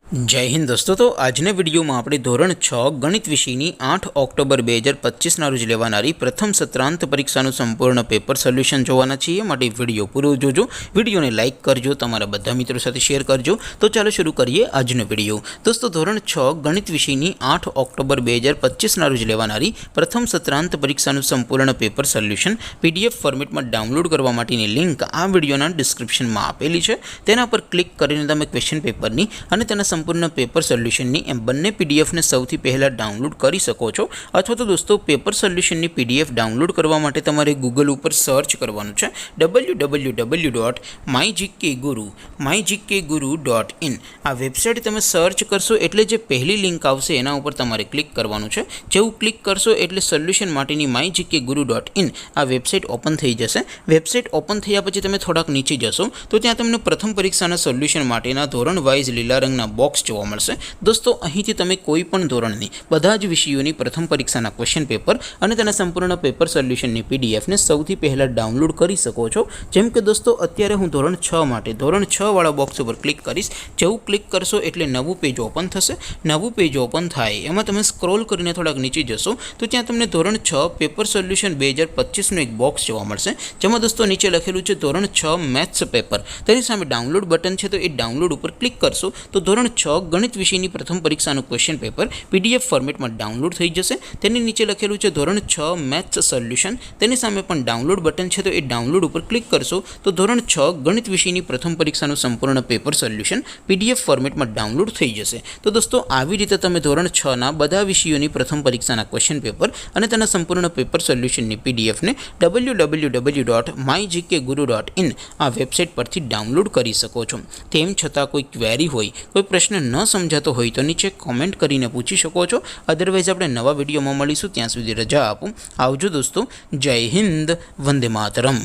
जय हिंद दोस्तों। तो આજના વિડીયોમાં આપણે ધોરણ 6 ગણિત વિષયની 8 ઓક્ટોબર 2025ના રોજ લેવાનારી પ્રથમ સત્રાંત પરીક્ષાનું સંપૂર્ણ પેપર સોલ્યુશન જોવાના છીએ। માટે વિડીયો પૂરો જોજો, વિડીયોને લાઇક કરજો, તમારા બધા મિત્રો સાથે શેર કરજો। તો ચાલો શરૂ કરીએ આજનો વિડીયો। દોસ્તો ધોરણ 6 ગણિત વિષયની 8 ઓક્ટોબર 2025ના રોજ લેવાનારી પ્રથમ સત્રાંત પરીક્ષાનું સંપૂર્ણ પેપર સોલ્યુશન પીડીએફ ફોર્મેટમાં ડાઉનલોડ કરવા માટેની લિંક આ વિડીયોના ડિસ્ક્રિપ્શનમાં આપેલી છે। તેના પર ક્લિક કરીને તમે ક્વેશ્ચન પેપરની અને તેના संपूर्ण पेपर सोल्यूशननी एम बने पीडीएफ ने सौथी पहला डाउनलॉड करी सको छो। अथवा तो दोस्तों पेपर सोल्यूशननी पीडीएफ डाउनलॉड करवा माटे तमारे गूगल पर सर्च करवानुं छे www.mygkguru.in। आ वेबसाइट तमे सर्च करशो एटले जे पहली लिंक आवशे एना उपर तमारे क्लिक करवानुं छे। जेवुं क्लिक करशो एटले सोल्यूशन माटेनी mygkguru.in आ वेबसाइट ओपन थई जशे। वेबसाइट ओपन थया पछी तमे थोड़ाक नीचे जशो तो त्यां तमने प्रथम परीक्षाना सोल्यूशन माटेना धोरण वाइज लीला रंगना बॉक्स જોવા મળશે। દોસ્તો અહીંથી તમે કોઈ પણ ધોરણની બધા જ વિષયોની પ્રથમ પરીક્ષાના ક્વેશ્ચન પેપર અને તેના સંપૂર્ણ પેપર સોલ્યુશનની પીડીએફને સૌથી પહેલા ડાઉનલોડ કરી શકો છો। જેમ કે દોસ્તો અત્યારે હું ધોરણ 6 માટે ધોરણ 6 વાળા બોક્સ ઉપર ક્લિક કરીશ। જેવું ક્લિક કરશો એટલે નવું પેજ ઓપન થશે। નવું પેજ ઓપન થાય એમાં તમે સ્ક્રોલ કરીને થોડાક નીચે જશો તો ત્યાં તમને ધોરણ 6 પેપર સોલ્યુશન 2025નું એક બોક્સ જોવા મળશે। જેમાં દોસ્તો નીચે લખેલું છે ધોરણ 6 મેથ્સ પેપર। તેની સામે ડાઉનલોડ બટન છે તો એ ડાઉનલોડ ઉપર ક્લિક કરશો તો ધોરણ 6 गणित विषयनी प्रथम परीक्षाનું क्वेश्चन पेपर पीडीएफ फॉर्मेट में डाउनलॉड थई जशे। तेनी नीचे लखेलुं छे धोरण 6 मैथ्स सोल्यूशन। तेनी सामे पण डाउनलॉड बटन छे तो ए डाउनलॉड पर क्लिक करशो तो धोरण 6 गणित विषयनी प्रथम परीक्षाનું संपूर्ण पेपर सोल्यूशन पीडीएफ फॉर्मेट में डाउनलॉड थई जशे। तो दोस्तों આવી રીતે તમે ધોરણ 6 ના બધા વિષયોની પ્રથમ પરીક્ષાના ક્વેશ્ચન પેપર અને તેના સંપૂર્ણ પેપર સોલ્યુશનની પીડીએફ ને www.mygkguru.in આ વેબસાઇટ પરથી ડાઉનલોડ કરી શકો છો। તેમ છતાં કોઈ ક્વેરી હોય, कोई प्रश्न न समझातो होय तो नीचे कॉमेंट करीने पूछी शको छो। अदरवाइज आपणे नवा विडियोमां मळीशुं, त्यां सुधी रजा आपो। आवजो दोस्तों। जय हिंद, वंदे मातरम।